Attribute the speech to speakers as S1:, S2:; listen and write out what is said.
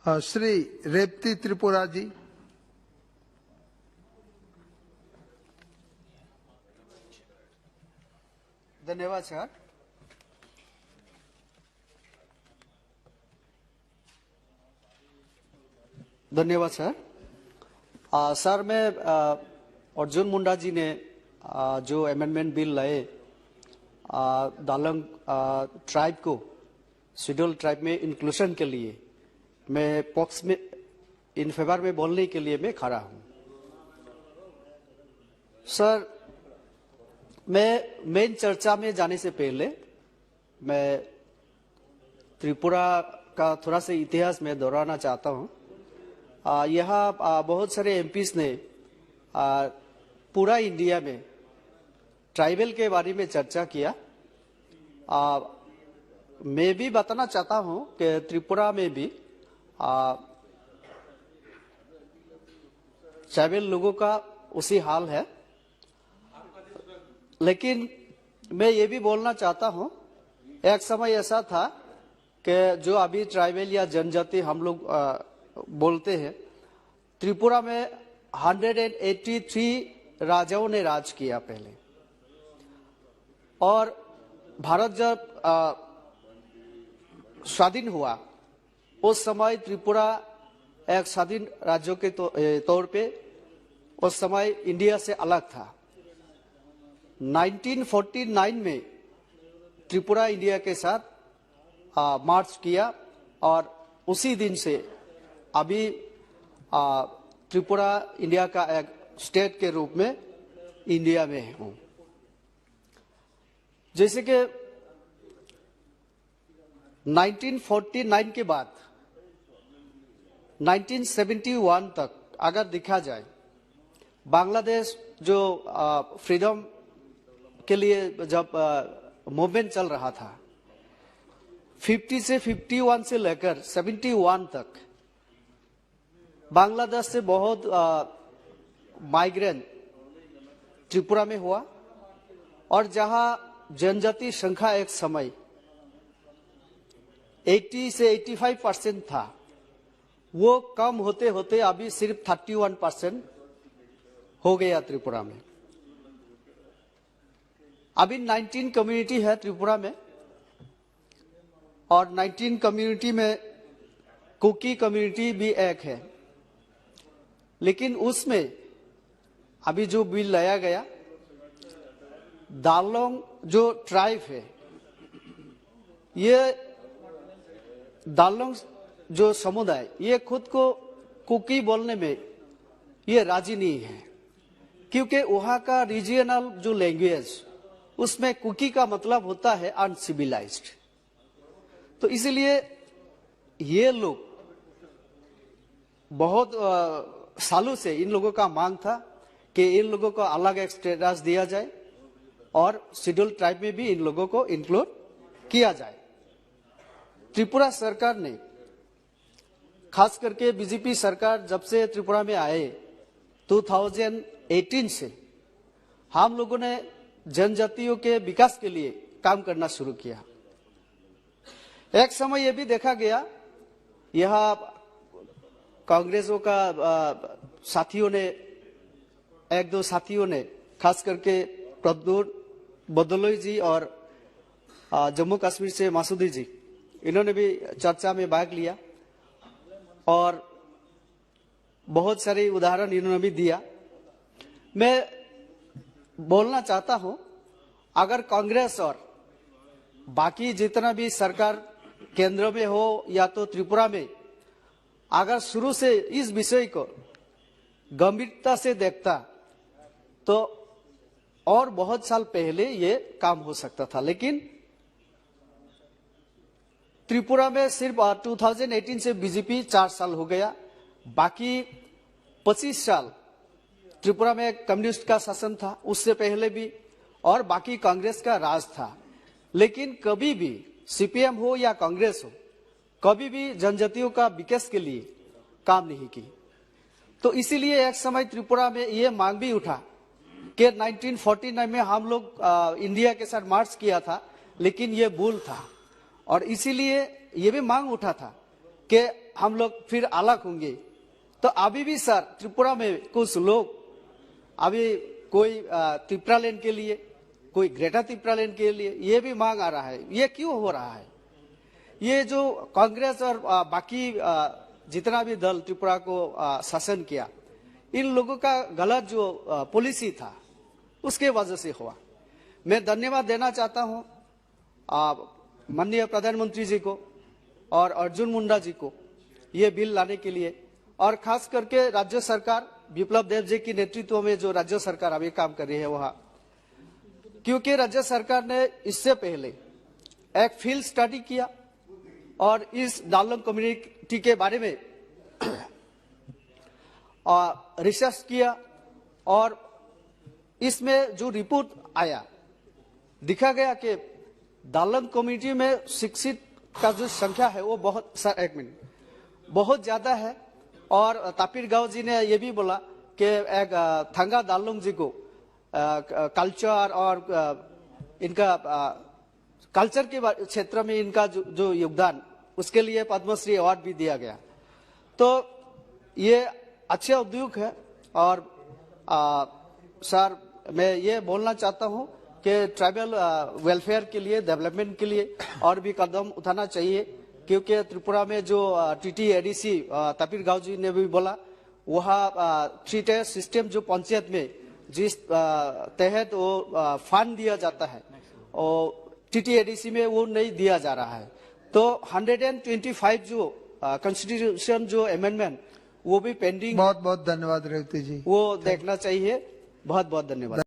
S1: श्री रेवती त्रिपुरा जी।
S2: धन्यवाद सर। धन्यवाद sir. Sir मैं अर्जुन मुंडा जी ने जो अमेंडमेंट बिल लाए दालंग ट्राइब को शेड्यूल ट्राइब में इंक्लूशन के लिए मैं पॉक्स में इन फेवर में बोलने के लिए मैं खड़ा हूं। सर मैं मेन चर्चा में जाने से पहले मैं त्रिपुरा का थोड़ा सा इतिहास में दोहराना चाहता हूं। यहाँ बहुत सारे एमपीज ने पूरा इंडिया में ट्राइबल के बारे में चर्चा किया। मैं भी बताना चाहता हूं कि त्रिपुरा में भी ट्राइबल लोगों का उसी हाल है, लेकिन मैं ये भी बोलना चाहता हूं एक समय ऐसा था कि जो अभी ट्राइबल या जनजाति हम लोग बोलते हैं, त्रिपुरा में 183 राजाओं ने राज किया पहले। और भारत जब स्वाधीन हुआ उस समय त्रिपुरा एक स्वाधीन राज्यों के तौर पे उस समय इंडिया से अलग था। 1949 में त्रिपुरा इंडिया के साथ मार्च किया और उसी दिन से अभी त्रिपुरा इंडिया का एक स्टेट के रूप में इंडिया में हूं। जैसे कि 1949 के बाद 1971 तक अगर देखा जाए, बांग्लादेश जो फ्रीडम के लिए जब मूवमेंट चल रहा था, 50 से 51 से लेकर 71 तक बांग्लादेश से बहुत माइग्रेंट त्रिपुरा में हुआ। और जहां जनजाति संख्या एक समय 80 से 85% था, वो कम होते होते अभी सिर्फ 31% हो गया त्रिपुरा में। अभी 19 कम्युनिटी है त्रिपुरा में और 19 कम्युनिटी में कुकी कम्युनिटी भी एक है। लेकिन उसमें अभी जो बिल लाया गया, दालोंग जो ट्राइब है, ये दालोंग जो समुदाय ये खुद को कुकी बोलने में ये राजी नहीं है, क्योंकि वहां का रीजनल जो लैंग्वेज उसमें कुकी का मतलब होता है अनसिविलाइज्ड। तो इसलिए ये लोग बहुत सालों से इन लोगों का मांग था कि इन लोगों को अलग एक स्टेटस दिया जाए और शेड्यूल ट्राइब में भी इन लोगों को इंक्लूड किया जाए। त्रिपुरा सरकार ने, खास करके बीजेपी सरकार जब से त्रिपुरा में आए 2018 से, हम लोगों ने जनजातियों के विकास के लिए काम करना शुरू किया। एक समय यह भी देखा गया, यह कांग्रेसों का साथियों ने, एक दो साथियों ने, खास करके प्रद्युत बदलोई जी और जम्मू कश्मीर से मासूदी जी, इन्होंने भी चर्चा में भाग लिया और बहुत सारे उदाहरण इन्होंने भी दिया। मैं बोलना चाहता हूं, अगर कांग्रेस और बाकी जितना भी सरकार केंद्र में हो या तो त्रिपुरा में, अगर शुरू से इस विषय को गंभीरता से देखता तो और बहुत साल पहले ये काम हो सकता था। लेकिन त्रिपुरा में सिर्फ 2018 से बीजेपी 4 साल हो गया, बाकी 25 साल त्रिपुरा में कम्युनिस्ट का शासन था, उससे पहले भी, और बाकी कांग्रेस का राज था। लेकिन कभी भी सीपीएम हो या कांग्रेस हो, कभी भी जनजातियों का विकास के लिए काम नहीं की। तो इसीलिए एक समय त्रिपुरा में ये मांग भी उठा कि 1949 में हम लोग इंडिया के साथ मार्च किया था, लेकिन ये भूल था। और इसीलिए ये भी मांग उठा था कि हम लोग फिर अलग होंगे। तो अभी भी सर त्रिपुरा में कुछ लोग अभी कोई त्रिपुरा लैंड के लिए, कोई ग्रेटर त्रिपुरा लैंड के लिए ये भी मांग आ रहा है। ये क्यों हो रहा है? ये जो कांग्रेस और बाकी जितना भी दल त्रिपुरा को शासन किया, इन लोगों का गलत जो पॉलिसी था उसके वजह से हुआ। मैं धन्यवाद देना चाहता हूं माननीय प्रधानमंत्री जी को और अर्जुन मुंडा जी को ये बिल लाने के लिए, और खास करके राज्य सरकार विप्लव देव जी की नेतृत्व में जो राज्य सरकार अभी काम कर रही है वहां, क्योंकि राज्य सरकार ने इससे पहले एक फील्ड स्टडी किया और इस डालंग कम्युनिटी के बारे में रिसर्च किया, और इसमें जो रिपोर्ट आया दिखा गया कि डालंग कम्युनिटी में शिक्षित का जो संख्या है वो बहुत ज्यादा है। और तापिर गांव जी ने ये भी बोला कि एक थंगा दालुंग जी को कल्चर और इनका कल्चर के क्षेत्र में इनका जो योगदान, उसके लिए पद्मश्री अवार्ड भी दिया गया। तो ये अच्छे उद्योग है। और सर मैं ये बोलना चाहता हूँ कि ट्राइबल वेलफेयर के लिए, डेवलपमेंट के लिए और भी कदम उठाना चाहिए, क्योंकि त्रिपुरा में जो TTADC तापिर गांव जी ने भी बोला, वहाँ 3 टायर सिस्टम जो पंचायत में जिस तहत वो फंड दिया जाता है और TTADC में वो नहीं दिया जा रहा है। तो 125 जो कॉन्स्टिट्यूशन जो अमेंडमेंट वो भी पेंडिंग।
S1: बहुत बहुत धन्यवाद रेवती जी,
S2: वो देखना चाहिए। बहुत बहुत धन्यवाद।